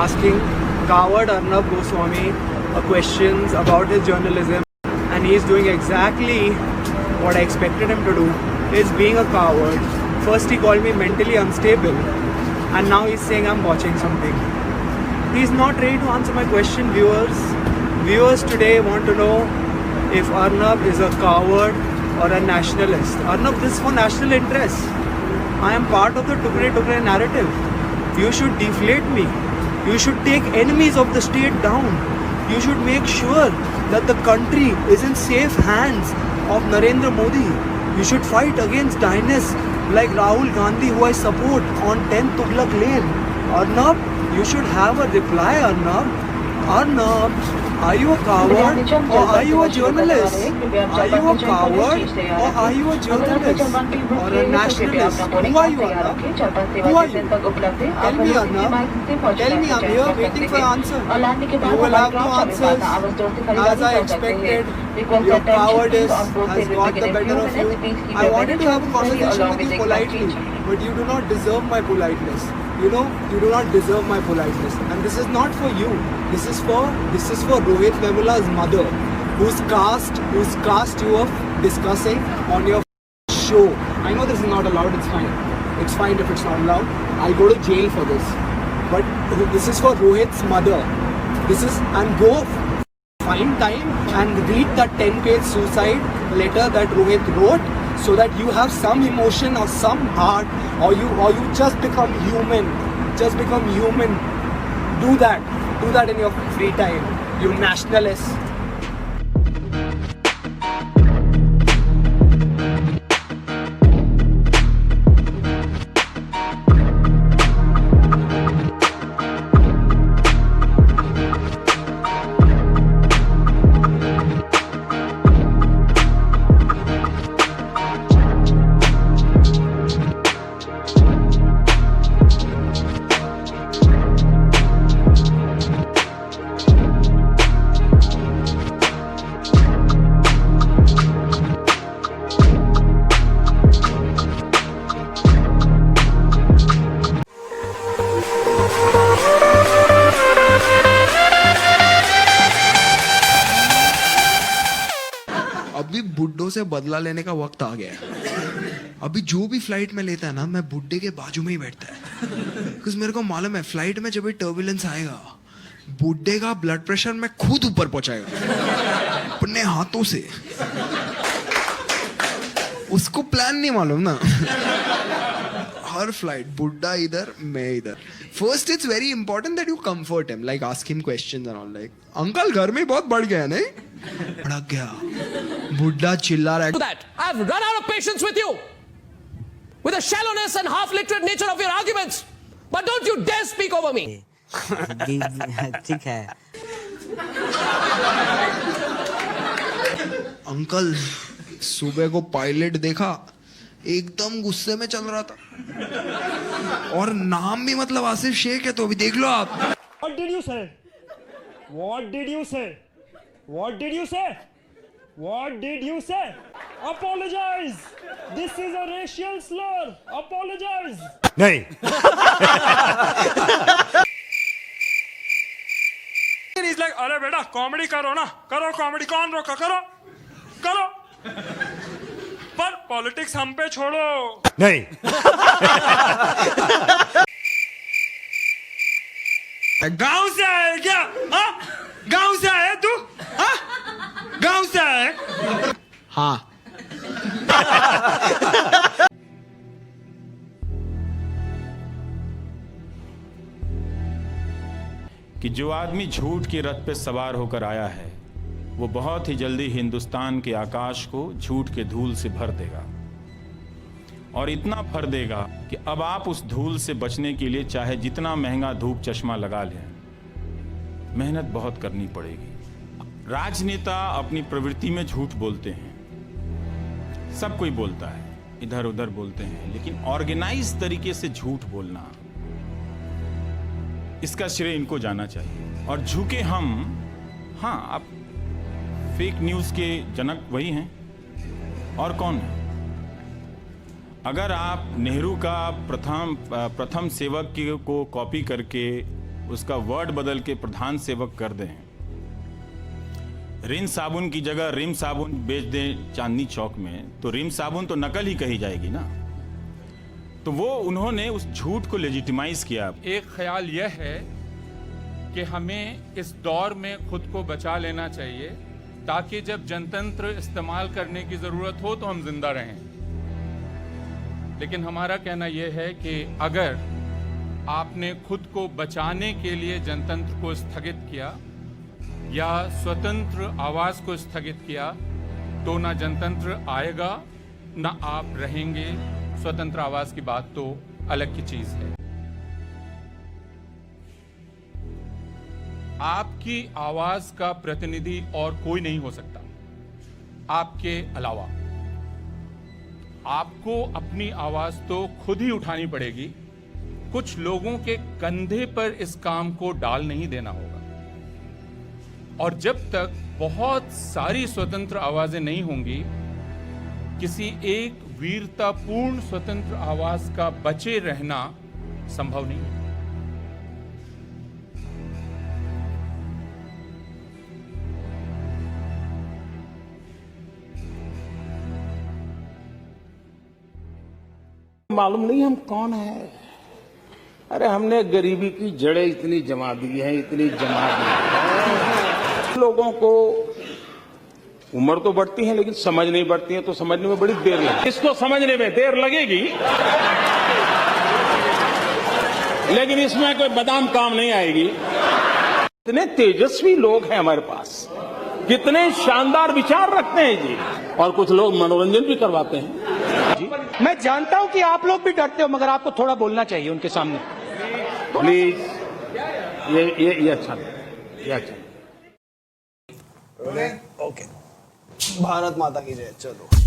asking coward Arnab Goswami questions about his journalism, and he's doing exactly what I expected him to do. Is being a coward. First he called me mentally unstable, and now he's saying I'm watching something. He's not ready to answer my question, viewers. Viewers today want to know if Arnab is a coward or a nationalist. Arnab, this is for national interests. I am part of the Tukre Tukre narrative. You should deflate me. You should take enemies of the state down. You should make sure that the country is in safe hands of Narendra Modi. You should fight against dynasts like Rahul Gandhi, who I support, on 10th Tughlaq Lane. Arnab, you should have a reply, Arnab. Arnab, are you a coward or are you a journalist? Are you a coward or are you a journalist or a nationalist? Who are you, Arnab? Who are you? Tell me, Arnab. Tell me, I'm here waiting for answer. You will have no answers. As I expected, your cowardice has got the better of you. I wanted to have a conversation with you politely, but you do not deserve my politeness. You know, you do not deserve my politeness, and this is not for you. This is for Rohit Vemula's mother, who's cast you off discussing on your show. I know this is not allowed. It's fine. It's fine if it's not allowed. I'll go to jail for this. But this is for Rohit's mother. And go find time and read that 10-page suicide letter that Rohit wrote, so that you have some emotion or some heart, or you just become human. Just become human. Do that in your free time, you nationalists. अभी बुड्ढों से बदला लेने का वक्त आ गया है। अभी जो भी फ्लाइट में लेता है ना, मैं बुड्ढे के बाजू में ही बैठता है, क्योंकि मेरे को मालूम है फ्लाइट में जब भी टर्बुलेंस आएगा, बुड्ढे का ब्लड प्रेशर मैं खुद ऊपर पहुंचाएगा अपने हाथों से। उसको प्लान नहीं मालूम ना। हर फ्लाइट बुड्ढा इधर, मैं इधर। First it's very important that you comfort him, like ask him questions and all, like uncle घर में बहुत बढ़ गया नहीं, भड़क गया, बुड्ढा चिल्ला रहा है। That I've run out of patience with you, with the shallowness and half-literate nature of your arguments. But don't you dare speak over me. ठीक है अंकल, सुबह को पायलट देखा, एकदम गुस्से में चल रहा था, और नाम भी मतलब आसिफ शेख है, तो अभी देख लो आप। What did you say? What did you say? What did you say? What did you say? Apologize. This is a racial slur. Apologize. नहीं. He's like, अरे बेटा कॉमेडी करो ना, करो कॉमेडी, कौन रोका, करो करो, पर पॉलिटिक्स हम पे छोड़ो। नहीं. गांव से आए क्या? हाँ? गांव से आए तू? हाँ? गांव से आए? हाँ। कि जो आदमी झूठ की रथ पे सवार होकर आया है, वो बहुत ही जल्दी हिंदुस्तान के आकाश को झूठ के धूल से भर देगा, और इतना भर देगा कि अब आप उस धूल से बचने के लिए चाहे जितना महंगा धूप चश्मा लगा लें, मेहनत बहुत करनी पड़ेगी। राजनेता अपनी प्रवृत्ति में झूठ बोलते हैं, सब कोई बोलता है, इधर उधर बोलते हैं, लेकिन ऑर्गेनाइज तरीके से झूठ बोलना, इसका श्रेय इनको जाना चाहिए। और झुके हम, हाँ, आप फेक न्यूज़ के जनक वही हैं, और कौन है? अगर आप नेहरू का प्रथम सेवक को कॉपी करके उसका वर्ड बदल के प्रधान सेवक कर दें, रिन साबुन की जगह रिम साबुन बेच दें चांदनी चौक में, तो रिम साबुन तो नकल ही कही जाएगी ना। तो वो उन्होंने उस झूठ को लेजिटिमाइज किया। एक ख्याल यह है कि हमें इस दौर में खुद को बचा लेना चाहिए ताकि जब जनतंत्र इस्तेमाल करने की ज़रूरत हो तो हम जिंदा रहें। लेकिन हमारा कहना यह है कि अगर आपने खुद को बचाने के लिए जनतंत्र को स्थगित किया या स्वतंत्र आवाज़ को स्थगित किया तो ना जनतंत्र आएगा ना आप रहेंगे। स्वतंत्र आवाज़ की बात तो अलग की चीज़ है। आपकी आवाज का प्रतिनिधि और कोई नहीं हो सकता आपके अलावा। आपको अपनी आवाज तो खुद ही उठानी पड़ेगी। कुछ लोगों के कंधे पर इस काम को डाल नहीं देना होगा। और जब तक बहुत सारी स्वतंत्र आवाजें नहीं होंगी, किसी एक वीरतापूर्ण स्वतंत्र आवाज का बचे रहना संभव नहीं है। मालूम नहीं हम कौन है। अरे हमने गरीबी की जड़ें इतनी जमा दी है, इतनी जमा दी है। लोगों को उम्र तो बढ़ती है लेकिन समझ नहीं बढ़ती है, तो समझने में बड़ी देर लगती। इसको समझने में देर लगेगी लेकिन इसमें कोई बादाम काम नहीं आएगी। इतने तेजस्वी लोग हैं हमारे पास, कितने शानदार विचार रखते हैं जी। और कुछ लोग मनोरंजन भी करवाते हैं। मैं जानता हूं कि आप लोग भी डरते हो, मगर आपको थोड़ा बोलना चाहिए उनके सामने। प्लीज ये अच्छा नहीं, ये अच्छा नहीं। ओके, भारत माता की जय। चलो।